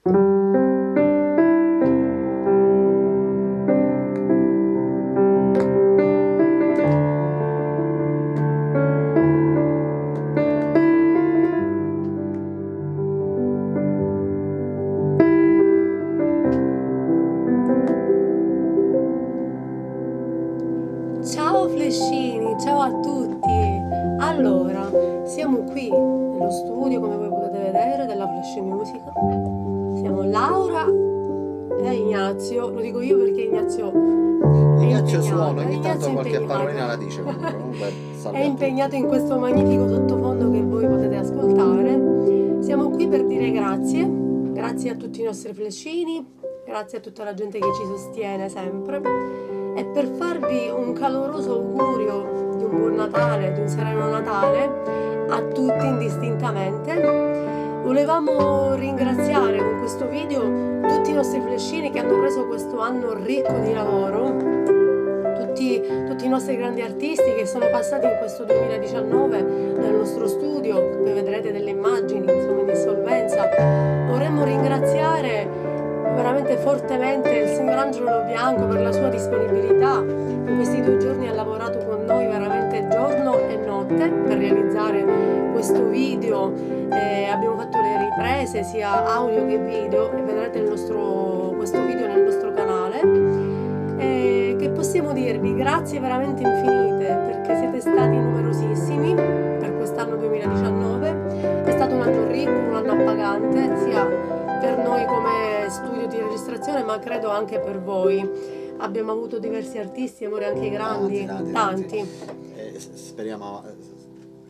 Ciao Flashini, ciao a tutti! Allora, siamo qui nello studio, come voi potete vedere, della Flash Music. Siamo Laura e Ignazio, lo dico io perché Ignazio suona, ogni tanto Ignazio qualche è parolina la dice comunque. è impegnato in questo magnifico sottofondo che voi potete ascoltare. Siamo qui per dire grazie a tutti i nostri Flashini, grazie a tutta la gente che ci sostiene sempre, e per farvi un caloroso augurio di un buon Natale, di un sereno Natale a tutti indistintamente. Volevamo ringraziare con questo video tutti i nostri Flashini che hanno reso questo anno ricco di lavoro, tutti i nostri grandi artisti che sono passati in questo 2019 nel nostro studio. Voi vedrete delle immagini, insomma, in dissolvenza. Vorremmo ringraziare veramente fortemente il signor Angelo Bianco per la sua disponibilità. In questi 2 giorni ha lavorato con noi veramente giorno e notte per realizzare questo video. Abbiamo fatto le riprese sia audio che video e vedrete questo video nel nostro canale. Che possiamo dirvi? Grazie veramente infinite, perché siete stati numerosissimi per quest'anno 2019. È stato un anno ricco, un anno appagante, sia per noi come studio di registrazione, ma credo anche per voi. Abbiamo avuto diversi artisti, amore, anche grandi, tanti. Speriamo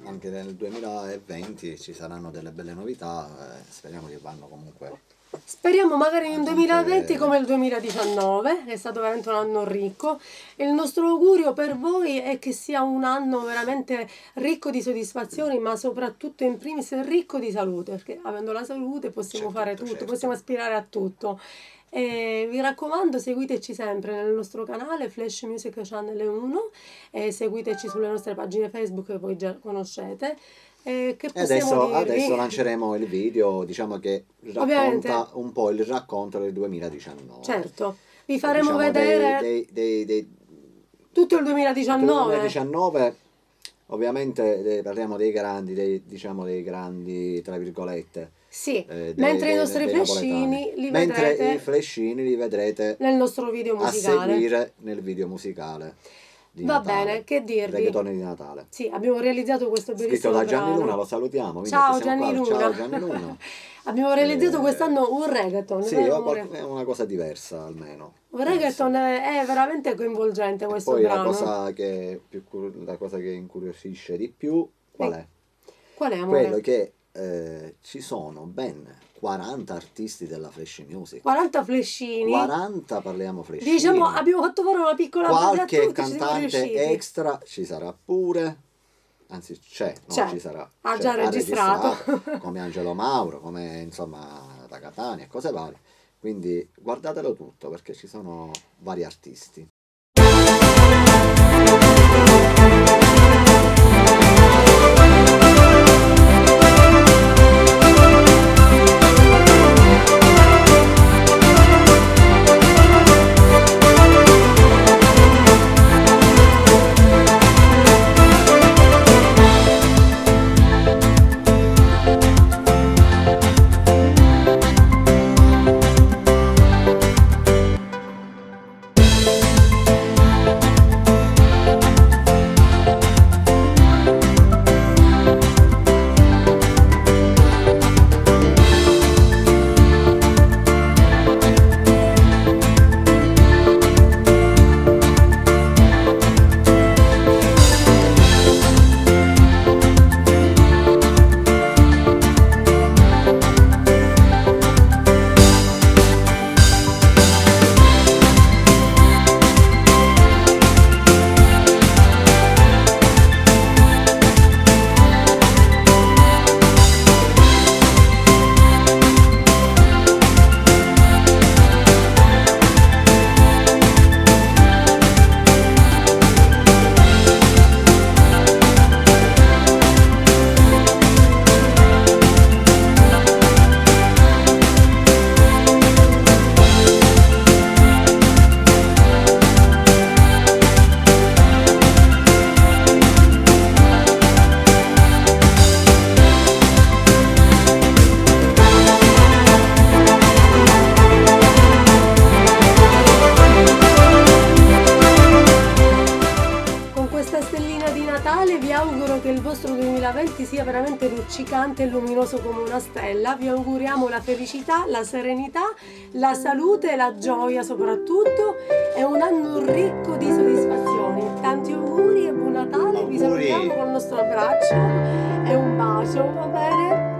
anche nel 2020 ci saranno delle belle novità, speriamo che vanno comunque. Speriamo magari in un 2020 come il 2019, è stato veramente un anno ricco, e il nostro augurio per voi è che sia un anno veramente ricco di soddisfazioni, ma soprattutto in primis ricco di salute, perché avendo la salute possiamo fare tutto, possiamo aspirare a tutto. E vi raccomando, seguiteci sempre nel nostro canale Flash Music Channel 1, e seguiteci sulle nostre pagine Facebook che voi già conoscete. Che adesso lanceremo il video, diciamo, che racconta un po' il racconto del 2019. Certo, vi faremo vedere tutto il 2019. Ovviamente parliamo dei grandi, dei grandi tra virgolette. Sì, mentre i nostri flashini i flashini li vedrete nel nostro video musicale. A seguire nel video musicale. Va bene, che dirvi? Reggaeton di Natale. Sì, abbiamo realizzato questo bellissimo scritto da Gianni Luna, lo salutiamo. Ciao Gianni Luna. Ciao Gianni Luna. Abbiamo realizzato quest'anno un reggaeton. Sì, è una cosa diversa almeno. Un reggaeton è veramente coinvolgente questo brano. La cosa che incuriosisce di più qual è? Qual è, amore? Quello che ci sono ben 40 artisti della Flash Music. 40 flashini. 40 parliamo flashini. Diciamo, abbiamo fatto fare una piccola qualche cantante extra ci sarà pure. Anzi c'è. Ci sarà. Ha già registrato. Come Angelo Mauro, come insomma da Catania e cose varie. Quindi guardatelo tutto perché ci sono vari artisti. 2020 sia veramente luccicante e luminoso come una stella. Vi auguriamo la felicità, la serenità, la salute e la gioia soprattutto, e un anno ricco di soddisfazioni. Tanti auguri e buon Natale, vi Auguri. salutiamo con il nostro abbraccio e un bacio, va bene?